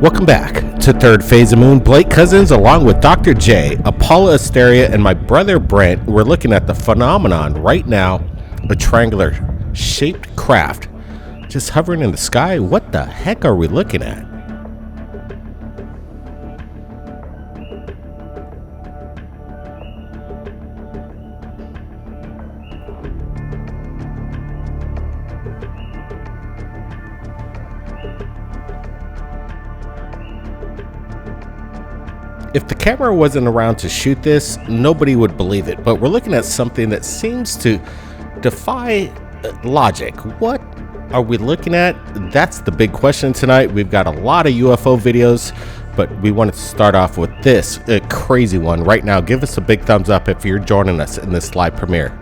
Welcome back to Third Phase of Moon. Blake Cousins, along with Dr. J, Apollo Asteria, and my brother Brent, we're looking at the phenomenon right now, a triangular shaped craft just hovering in the sky. What the heck are we looking at? If the camera wasn't around to shoot this, nobody would believe it, but we're looking at something that seems to defy logic. What are we looking at? That's the big question tonight. We've got a lot of UFO videos, but we wanted to start off with this crazy one right now. Give us a big thumbs up if you're joining us in this live premiere.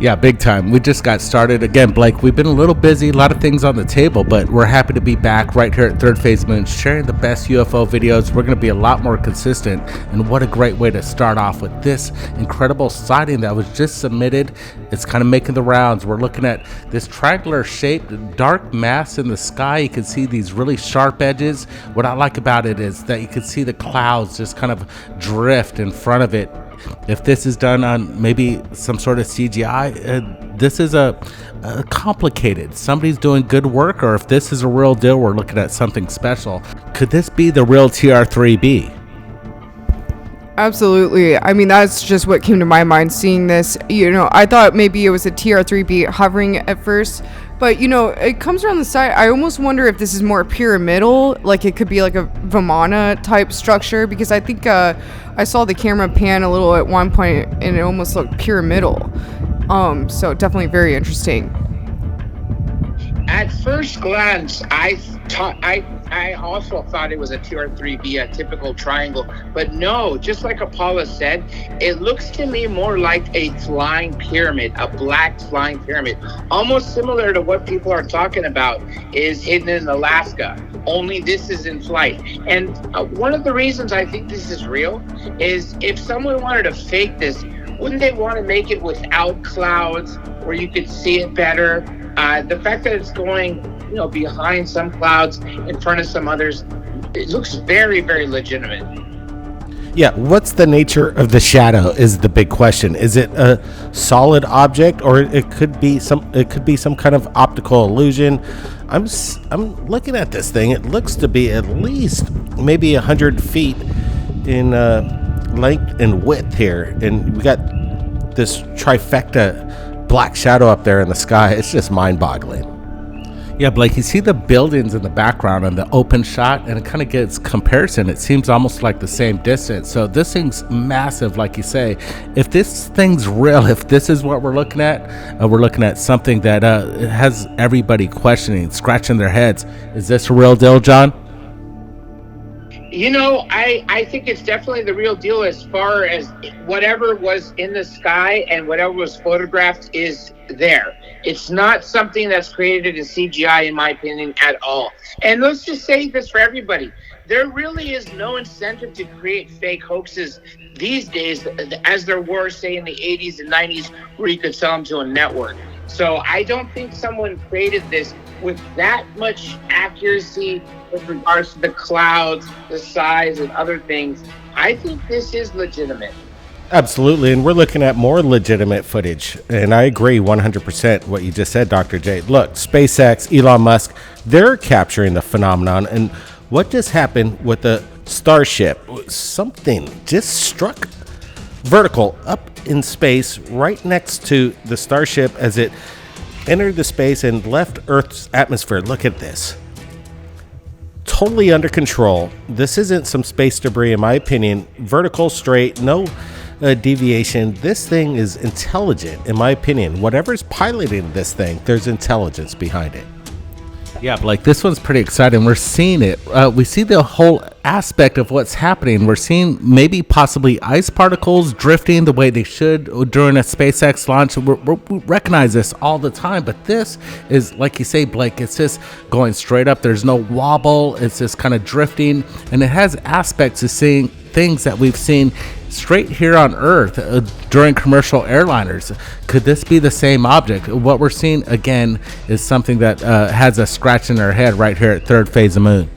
Yeah, big time. We just got started. Again, Blake, we've been a little busy, a lot of things on the table, but we're happy to be back right here at Third Phase Moon, sharing the best UFO videos. We're going to be a lot more consistent, and what a great way to start off with this incredible sighting that was just submitted. It's kind of making the rounds. We're looking at this triangular shaped dark mass in the sky. You can see these really sharp edges. What I like about it is that you can see the clouds just kind of drift in front of it. If this is done on maybe some sort of CGI, this is a complicated. Somebody's doing good work, or if this is a real deal, we're looking at something special. Could this be the real TR-3B? Absolutely. I mean, that's just what came to my mind seeing this. I thought maybe it was a TR-3B hovering at first, but it comes around the side. I almost wonder if this is more pyramidal, like it could be like a Vimana type structure, because I think I saw the camera pan a little at one point and it almost looked pyramidal. So definitely very interesting. At first glance, I also thought it was a TR-3B, a typical triangle, but no, just like Apollo said, it looks to me more like a flying pyramid, a black flying pyramid, almost similar to what people are talking about is hidden in Alaska, only this is in flight. And one of the reasons I think this is real is if someone wanted to fake this, wouldn't they want to make it without clouds where you could see it better? The fact that it's going, behind some clouds, in front of some others, it looks very, very legitimate. Yeah, what's the nature of the shadow is the big question. Is it a solid object, or it could be some kind of optical illusion? I'm looking at this thing. It looks to be at least maybe 100 feet in length and width here, and we got this trifecta black shadow up there in the sky. It's just mind-boggling. Yeah, Blake, you see the buildings in the background and the open shot, and it kind of gets comparison. It seems almost like the same distance. So this thing's massive, like you say. If this thing's real, if this is what we're looking at something that has everybody questioning, scratching their heads. Is this a real deal, John? I think it's definitely the real deal as far as whatever was in the sky and whatever was photographed is there. It's not something that's created in CGI, in my opinion, at all. And let's just say this for everybody. There really is no incentive to create fake hoaxes these days as there were, say, in the 80s and 90s where you could sell them to a network. So I don't think someone created this with that much accuracy with regards to the clouds, the size, and other things. I think this is legitimate. Absolutely, and we're looking at more legitimate footage, and I agree 100% what you just said, Dr. J. Look, SpaceX, Elon Musk, they're capturing the phenomenon, and what just happened with the Starship? Something just struck vertical up in space right next to the Starship as it entered the space and left Earth's atmosphere. Look at this. Totally under control. This isn't some space debris, in my opinion. Vertical, straight, no deviation. This thing is intelligent, in my opinion. Whatever's piloting this thing, there's intelligence behind it. Yeah, Blake, this one's pretty exciting. We're seeing it. We see the whole aspect of what's happening. We're seeing maybe possibly ice particles drifting the way they should during a SpaceX launch. We recognize this all the time, but this is, like you say, Blake, it's just going straight up. There's no wobble. It's just kind of drifting, and it has aspects of seeing things that we've seen straight here on Earth during commercial airliners. Could this be the same object? What we're seeing again is something that has a scratch in our head right here at Third Phase of Moon.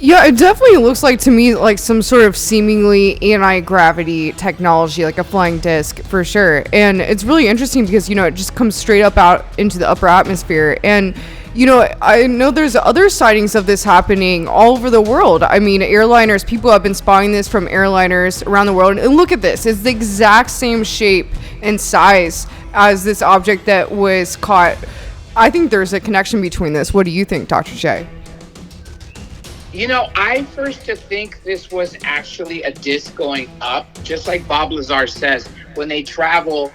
Yeah, it definitely looks like to me like some sort of seemingly anti-gravity technology, like a flying disc for sure. And it's really interesting because, you know, it just comes straight up out into the upper atmosphere. And, you know, I know there's other sightings of this happening all over the world. I mean, airliners, people have been spotting this from airliners around the world. And look at this. It's the exact same shape and size as this object that was caught. I think there's a connection between this. What do you think, Dr. J? You know, I first to think this was actually a disc going up, just like Bob Lazar says, when they travel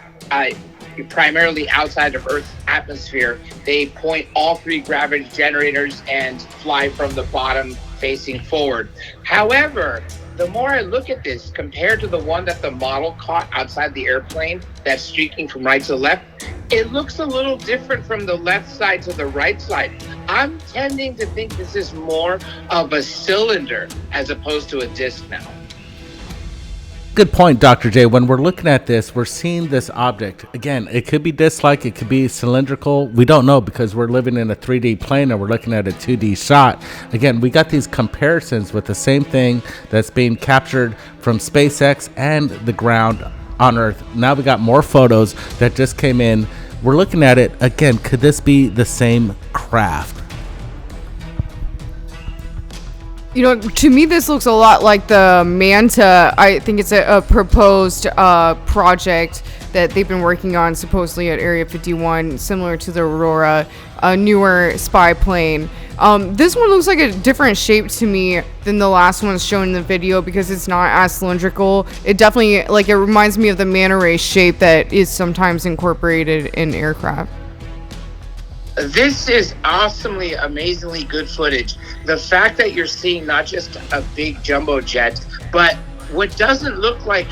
primarily outside of Earth's atmosphere, they point all three gravity generators and fly from the bottom facing forward. However, the more I look at this, compared to the one that the model caught outside the airplane that's streaking from right to left, it looks a little different from the left side to the right side. I'm tending to think this is more of a cylinder as opposed to a disc now. Good point, Dr. J. When we're looking at this, we're seeing this object. Again, it could be disc-like, it could be cylindrical. We don't know because we're living in a 3D plane and we're looking at a 2D shot. Again, we got these comparisons with the same thing that's being captured from SpaceX and the ground on Earth. Now we got more photos that just came in. We're looking at it. Again, could this be the same craft? You know, to me, this looks a lot like the Manta. I think it's a proposed project that they've been working on supposedly at Area 51, similar to the Aurora, a newer spy plane. This one looks like a different shape to me than the last one shown in the video because it's not as cylindrical. It definitely, like, it reminds me of the manta ray shape that is sometimes incorporated in aircraft. This is awesomely, amazingly good footage. The fact that you're seeing not just a big jumbo jet, but what doesn't look like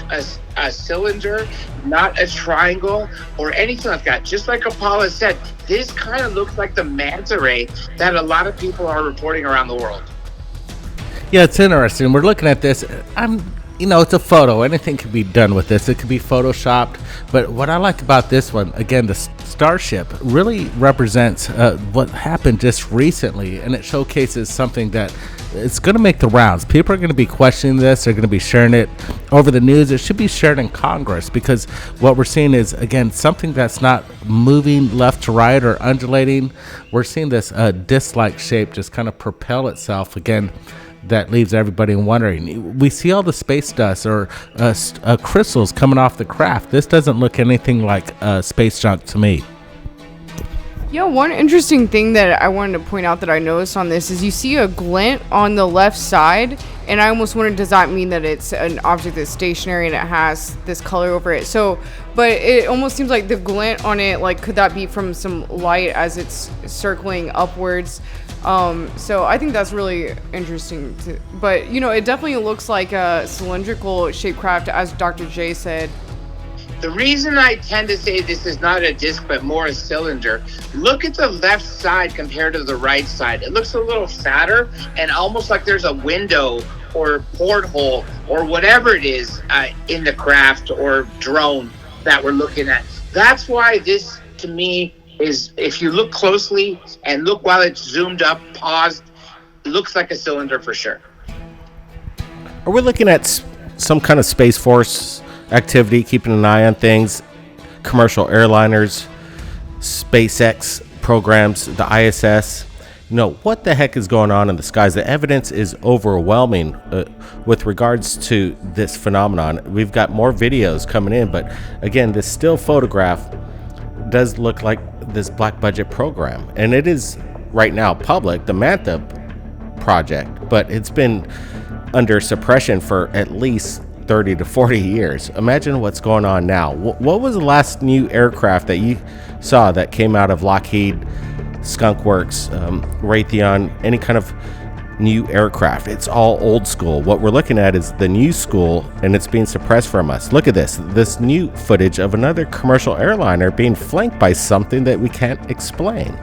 a cylinder, not a triangle or anything like that. Just like Apollo said, this kind of looks like the manta ray that a lot of people are reporting around the world. Yeah, it's interesting. We're looking at this. You know, it's a photo. Anything can be done with this. It could be photoshopped. But what I like about this one, again, the Starship really represents what happened just recently, and it showcases something that it's going to make the rounds. People are going to be questioning this. They're going to be sharing it over the news. It should be shared in Congress because what we're seeing is, again, something that's not moving left to right or undulating. We're seeing this disc-like shape just kind of propel itself again. That leaves everybody wondering. We see all the space dust or crystals coming off the craft. This doesn't look anything like space junk to me. Yeah, one interesting thing that I wanted to point out that I noticed on this is you see a glint on the left side, and I almost wondered, does that mean that it's an object that's stationary and it has this color over it? So, but it almost seems like the glint on it, like, could that be from some light as it's circling upwards? So I think that's really interesting but you know, it definitely looks like a cylindrical shaped craft, as Dr. J said. The reason I tend to say this is not a disc but more a cylinder, look at the left side compared to the right side. It looks a little fatter and almost like there's a window or porthole or whatever it is in the craft or drone that we're looking at. That's why this, to me, is, if you look closely and look while it's zoomed up, paused, it looks like a cylinder for sure. Are we looking at some kind of Space Force activity, keeping an eye on things, commercial airliners, SpaceX programs, the ISS? You know, what the heck is going on in the skies? The evidence is overwhelming with regards to this phenomenon. We've got more videos coming in, but again, this still photograph does look like this black budget program, and it is right now public, the Manta project, but it's been under suppression for at least 30 to 40 years. Imagine what's going on now. What was the last new aircraft that you saw that came out of Lockheed, Skunk Works, Raytheon, any kind of new aircraft? It's all old school. What we're looking at is the new school, and it's being suppressed from us. Look at this new footage of another commercial airliner being flanked by something that we can't explain.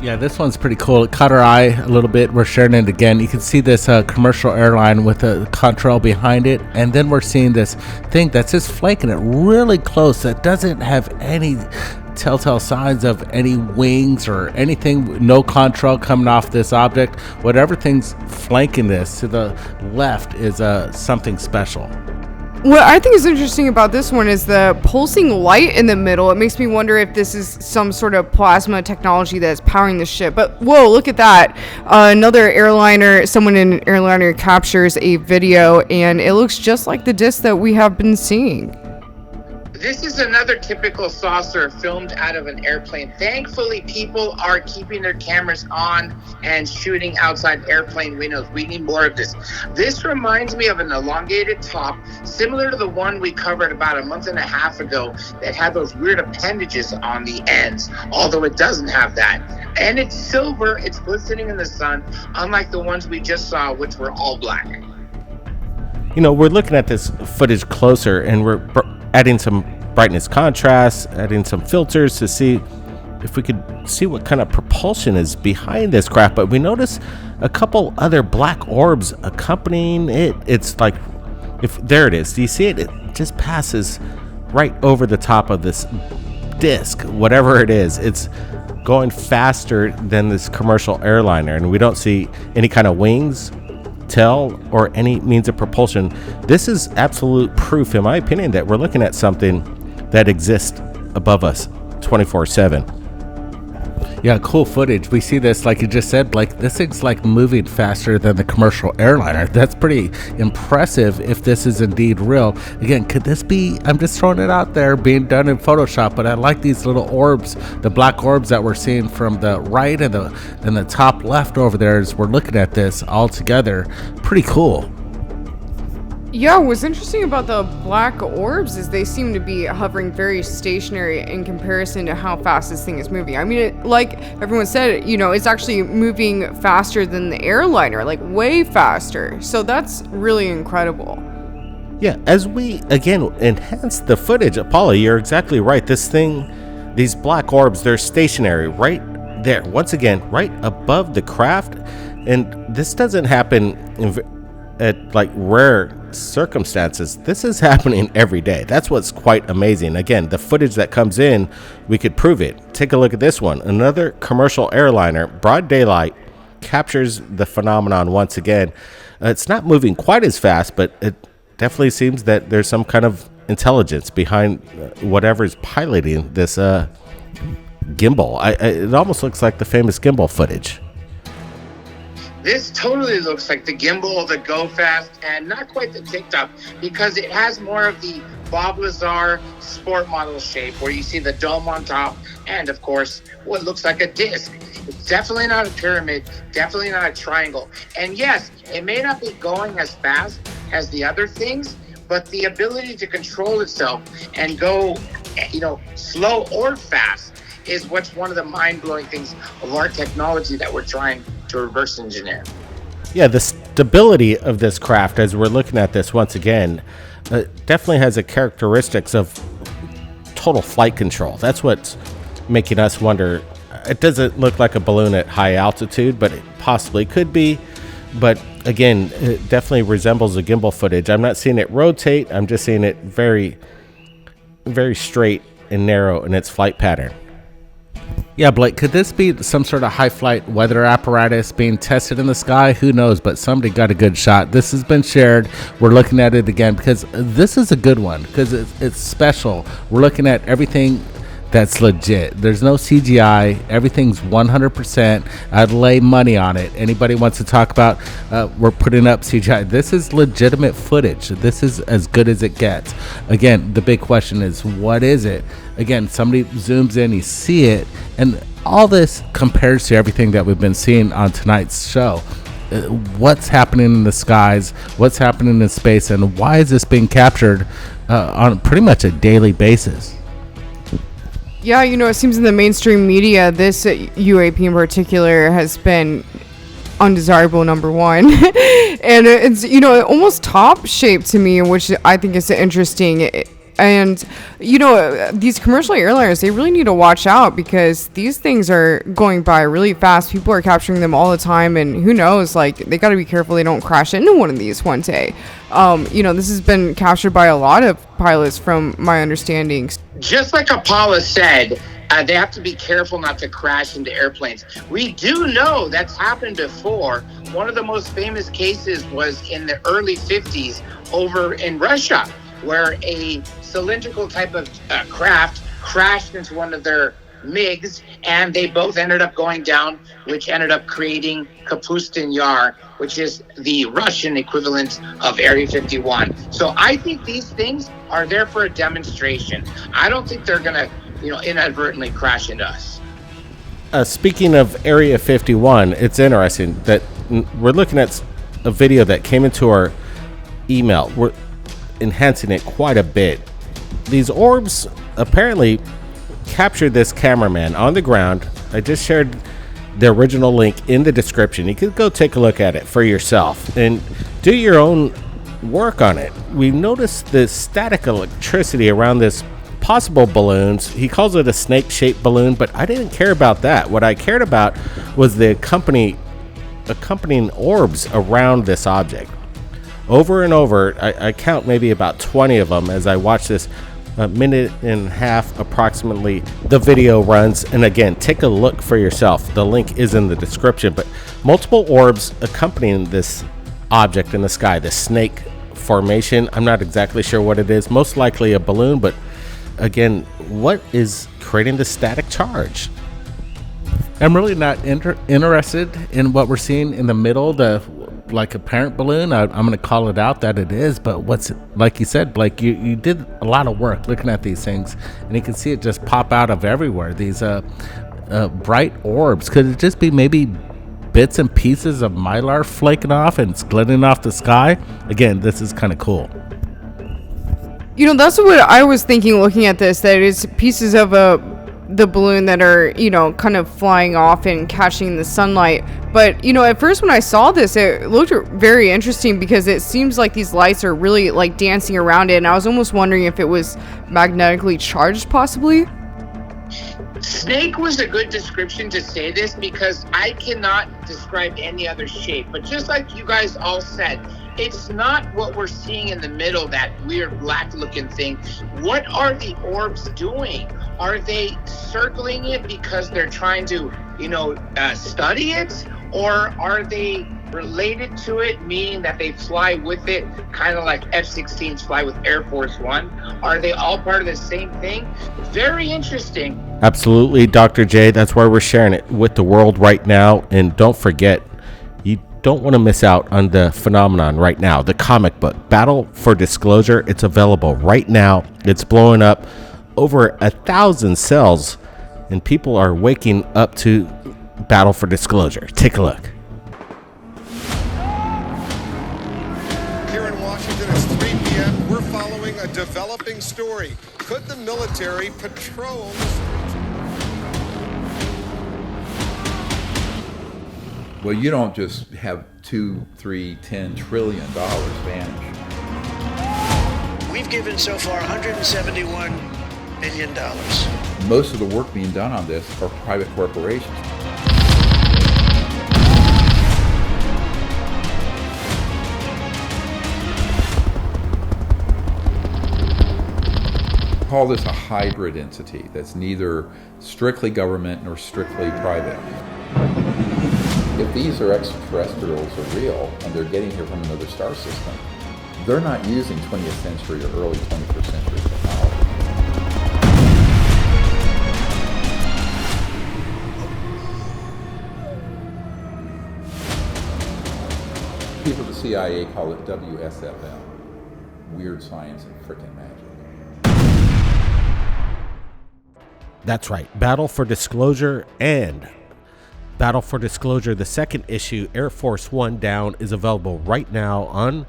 Yeah, this one's pretty cool. It caught our eye a little bit. We're sharing it again. You can see this commercial airline with a contrail behind it, and then we're seeing this thing that's just flanking it really close that doesn't have any telltale signs of any wings or anything, no contrail coming off this object. Whatever thing's flanking this to the left is something special. What I think is interesting about this one is the pulsing light in the middle. It makes me wonder if this is some sort of plasma technology that's powering the ship. But whoa, look at that. Another airliner, someone in an airliner captures a video, and it looks just like the disc that we have been seeing. This is another typical saucer filmed out of an airplane. Thankfully, people are keeping their cameras on and shooting outside airplane windows. We need more of this. This reminds me of an elongated top, similar to the one we covered about a month and a half ago that had those weird appendages on the ends, although it doesn't have that. And it's silver, it's glistening in the sun, unlike the ones we just saw, which were all black. You know, we're looking at this footage closer, and we're adding some brightness contrast, adding some filters to see if we could see what kind of propulsion is behind this craft. But we notice a couple other black orbs accompanying it. It's like, if there it is, do you see it? It just passes right over the top of this disc, whatever it is. It's going faster than this commercial airliner, and we don't see any kind of wings, tail, or any means of propulsion. This is absolute proof, in my opinion, that we're looking at something that exists above us 24/7. Yeah, cool footage. We see this, like you just said, like this thing's like moving faster than the commercial airliner. That's pretty impressive if this is indeed real. Again, could this be, I'm just throwing it out there, being done in Photoshop, but I like these little orbs, the black orbs that we're seeing from the right and the top left over there as we're looking at this all together. Pretty cool. Yeah, what's interesting about the black orbs is they seem to be hovering very stationary in comparison to how fast this thing is moving. I mean, like everyone said, you know, it's actually moving faster than the airliner, like way faster. So that's really incredible. Yeah, as we, again, enhance the footage, Paula, you're exactly right. This thing, these black orbs, they're stationary right there. Once again, right above the craft. And this doesn't happen at like rare circumstances. This is happening every day. That's what's quite amazing. Again, the footage that comes in, we could prove it. Take a look at this one. Another commercial airliner, broad daylight, captures the phenomenon once again. It's not moving quite as fast, but it definitely seems that there's some kind of intelligence behind whatever's piloting this gimbal. It almost looks like the famous gimbal footage. This totally looks like the gimbal, the Go Fast, and not quite the TikTok, because it has more of the Bob Lazar sport model shape where you see the dome on top and, of course, what looks like a disc. It's definitely not a pyramid, definitely not a triangle. And yes, it may not be going as fast as the other things, but the ability to control itself and go, you know, slow or fast is what's one of the mind-blowing things of our technology that we're trying to reverse engineer. Yeah, the stability of this craft, as we're looking at this once again, definitely has the characteristics of total flight control. That's what's making us wonder. It doesn't look like a balloon at high altitude, but it possibly could be. But again, it definitely resembles the gimbal footage. I'm not seeing it rotate. I'm just seeing it very, very straight and narrow in its flight pattern. Yeah, Blake, could this be some sort of high flight weather apparatus being tested in the sky? Who knows, but somebody got a good shot. This has been shared. We're looking at it again because this is a good one because it's special. We're looking at everything that's legit. There's no CGI. Everything's 100%. I'd lay money on it. Anybody wants to talk about we're putting up CGI. This is legitimate footage. This is as good as it gets. Again, the big question is, what is it? Again, somebody zooms in, you see it, and all this compares to everything that we've been seeing on tonight's show. What's happening in the skies? What's happening in space? And why is this being captured on pretty much a daily basis? Yeah, you know, it seems in the mainstream media, this UAP in particular has been undesirable number one. And it's, you know, almost top shaped to me, which I think is interesting. And, you know, these commercial airliners, they really need to watch out because these things are going by really fast. People are capturing them all the time. And who knows, like, they got to be careful they don't crash into one of these one day. You know, this has been captured by a lot of pilots from my understanding. Just like Apollo said, they have to be careful not to crash into airplanes. We do know that's happened before. One of the most famous cases was in the early 50s over in Russia, where a cylindrical type of craft crashed into one of their MiGs, and they both ended up going down, which ended up creating Kapustin Yar, which is the Russian equivalent of Area 51. So I think these things are there for a demonstration. I don't think they're going to, inadvertently crash into us. Speaking of Area 51, it's interesting that we're looking at a video that came into our email. We're enhancing it quite a bit. These orbs apparently captured this cameraman on the ground. I just shared the original link in the description. You could go take a look at it for yourself and do your own work on it. We noticed the static electricity around this possible balloons. He calls it a snake-shaped balloon, but I didn't care about that. What I cared about was the accompanying orbs around this object. Over and over, I count maybe about 20 of them as I watch this minute and a half approximately the video runs. And again, take a look for yourself. The link is in the description, but multiple orbs accompanying this object in the sky, the snake formation. I'm not exactly sure what it is, most likely a balloon, but again, what is creating the static charge? I'm really not interested in what we're seeing in the middle, the like apparent balloon. I'm going to call it out that it is, but what's, like you said, Blake, you did a lot of work looking at these things, and you can see it just pop out of everywhere. These bright orbs. Could it just be maybe bits and pieces of mylar flaking off and splitting off the sky? Again, this is kind of cool. That's what I was thinking looking at this, that it's pieces of the balloon that are, kind of flying off and catching the sunlight. But, at first when I saw this, it looked very interesting because it seems like these lights are really like dancing around it. And I was almost wondering if it was magnetically charged possibly. Snake was a good description to say this because I cannot describe any other shape. But just like you guys all said, it's not what we're seeing in the middle, that weird black looking thing. What are the orbs doing? Are they circling it because they're trying to, study it? Or are they related to it, meaning that they fly with it, kind of like F-16s fly with Air Force One? Are they all part of the same thing? Very interesting. Absolutely, Dr. J. That's why we're sharing it with the world right now. And don't forget, you don't want to miss out on the phenomenon right now. The comic book, Battle for Disclosure, it's available right now. It's blowing up over 1,000 cells, and people are waking up to Battle for Disclosure. Take a look. Here in Washington, it's 3 p.m. We're following a developing story. Could the military patrol the streets? Well, you don't just have $2, $3, $10 trillion vanish. We've given so far $171 billion. Most of the work being done on this are private corporations. Call this a hybrid entity that's neither strictly government nor strictly private. If these are extraterrestrials are real and they're getting here from another star system, they're not using 20th century or early 21st century technology. People at the CIA call it WSFM, weird science and frickin' magic. That's right, Battle for Disclosure and Battle for Disclosure, the second issue, Air Force One Down, is available right now on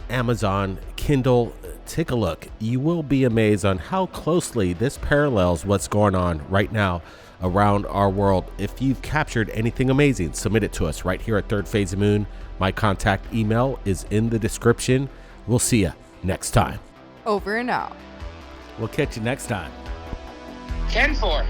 Amazon Kindle. Take a look. You will be amazed on how closely this parallels what's going on right now around our world. If you've captured anything amazing, submit it to us right here at Third Phase of Moon. My contact email is in the description. We'll see you next time. Over and out. We'll catch you next time. 10-4.